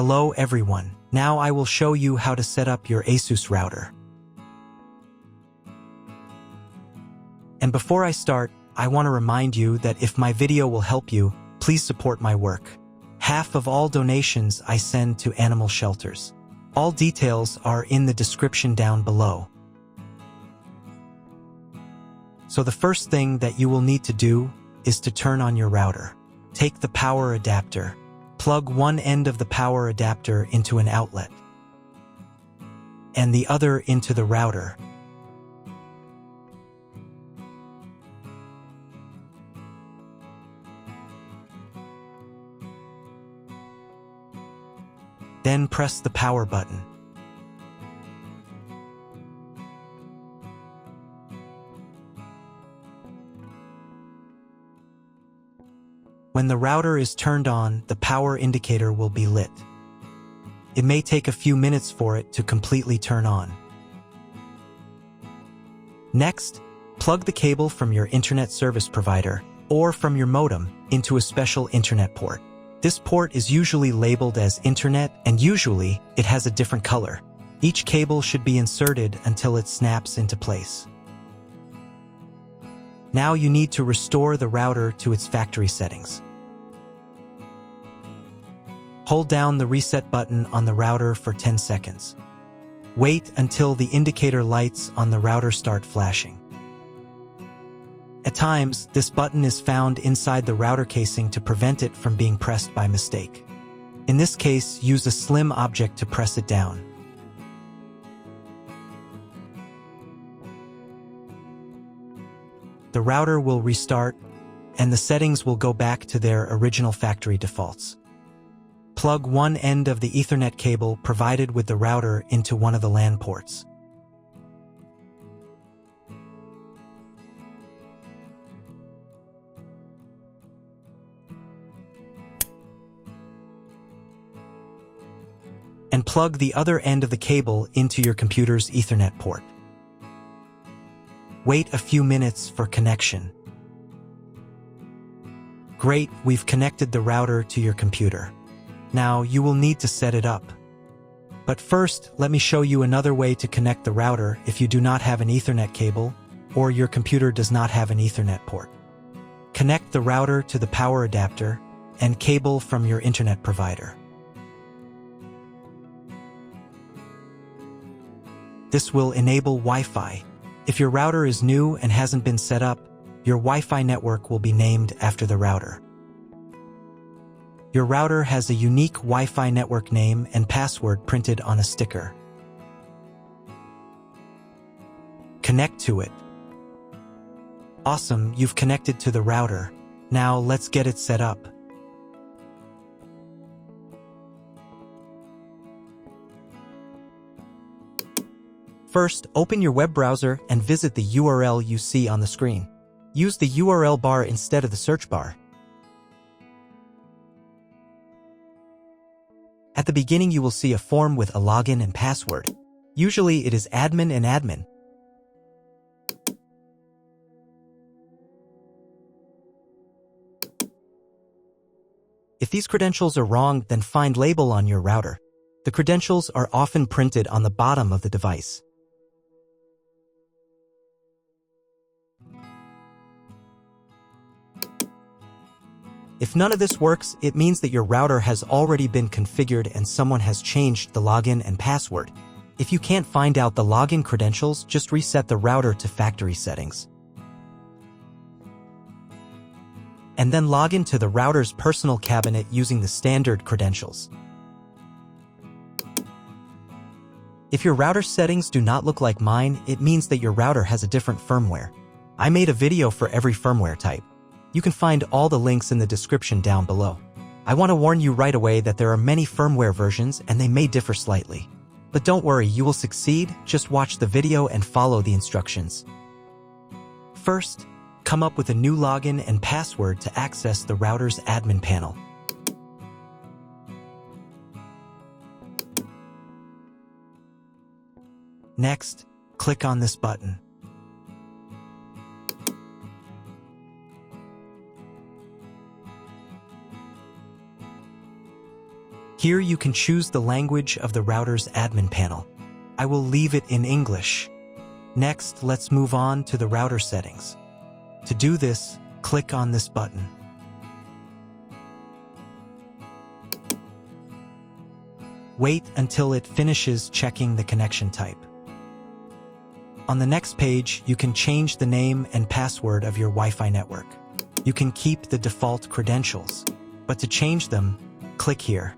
Hello everyone, now I will show you how to set up your ASUS router. And before I start, I want to remind you that if my video will help you, please support my work. Half of all donations I send to animal shelters. All details are in the description down below. So the first thing that you will need to do is to turn on your router. Take the power adapter. Plug one end of the power adapter into an outlet and the other into the router. Then press the power button. When the router is turned on, the power indicator will be lit. It may take a few minutes for it to completely turn on. Next, plug the cable from your internet service provider or from your modem into a special internet port. This port is usually labeled as internet, and usually it has a different color. Each cable should be inserted until it snaps into place. Now you need to restore the router to its factory settings. Hold down the reset button on the router for 10 seconds. Wait until the indicator lights on the router start flashing. At times, this button is found inside the router casing to prevent it from being pressed by mistake. In this case, use a slim object to press it down. The router will restart, and the settings will go back to their original factory defaults. Plug one end of the Ethernet cable provided with the router into one of the LAN ports. And plug the other end of the cable into your computer's Ethernet port. Wait a few minutes for connection. Great, we've connected the router to your computer. Now you will need to set it up. But first, let me show you another way to connect the router if you do not have an Ethernet cable or your computer does not have an Ethernet port. Connect the router to the power adapter and cable from your internet provider. This will enable Wi-Fi. If your router is new and hasn't been set up, your Wi-Fi network will be named after the router. Your router has a unique Wi-Fi network name and password printed on a sticker. Connect to it. Awesome, you've connected to the router. Now let's get it set up. First, open your web browser and visit the URL you see on the screen. Use the URL bar instead of the search bar. At the beginning, you will see a form with a login and password. Usually, it is admin and admin. If these credentials are wrong, then find label on your router. The credentials are often printed on the bottom of the device. If none of this works, it means that your router has already been configured and someone has changed the login and password. If you can't find out the login credentials, just reset the router to factory settings. And then log into the router's personal cabinet using the standard credentials. If your router settings do not look like mine, it means that your router has a different firmware. I made a video for every firmware type. You can find all the links in the description down below. I want to warn you right away that there are many firmware versions and they may differ slightly. But don't worry, you will succeed, just watch the video and follow the instructions. First, come up with a new login and password to access the router's admin panel. Next, click on this button. Here you can choose the language of the router's admin panel. I will leave it in English. Next, let's move on to the router settings. To do this, click on this button. Wait until it finishes checking the connection type. On the next page, you can change the name and password of your Wi-Fi network. You can keep the default credentials, but to change them, click here.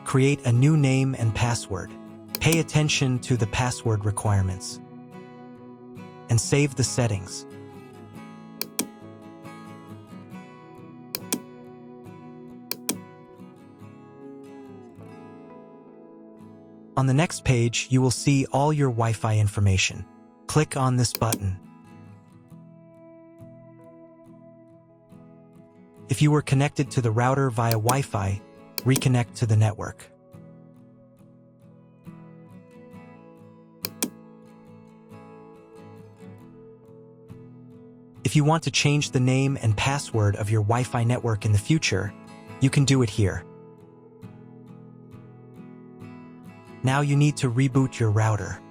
Create a new name and password. Pay attention to the password requirements. And save the settings. On the next page, you will see all your Wi-Fi information. Click on this button. If you were connected to the router via Wi-Fi, reconnect to the network. If you want to change the name and password of your Wi-Fi network in the future, you can do it here. Now you need to reboot your router.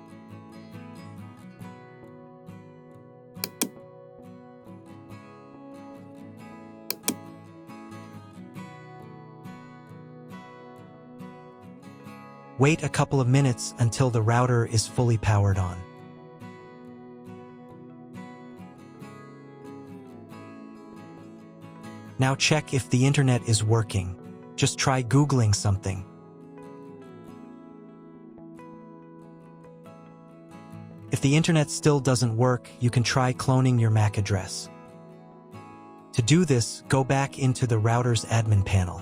Wait a couple of minutes until the router is fully powered on. Now check if the internet is working. Just try Googling something. If the internet still doesn't work, you can try cloning your MAC address. To do this, go back into the router's admin panel.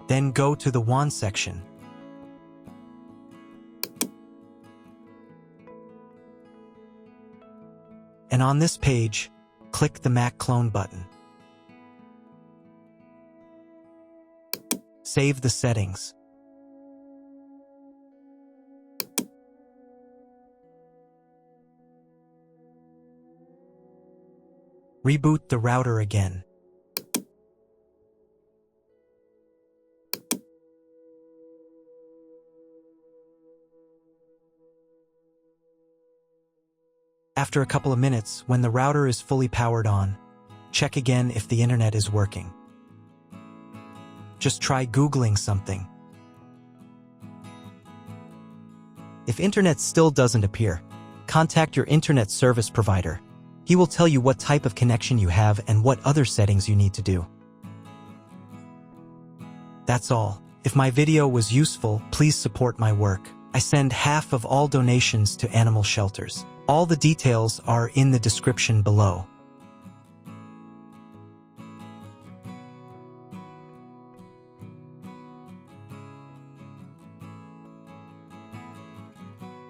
Then go to the WAN section. And on this page, click the MAC clone button. Save the settings. Reboot the router again. After a couple of minutes, when the router is fully powered on, check again if the internet is working. Just try Googling something. If internet still doesn't appear, contact your internet service provider. He will tell you what type of connection you have and what other settings you need to do. That's all. If my video was useful, please support my work. I send half of all donations to animal shelters. All the details are in the description below.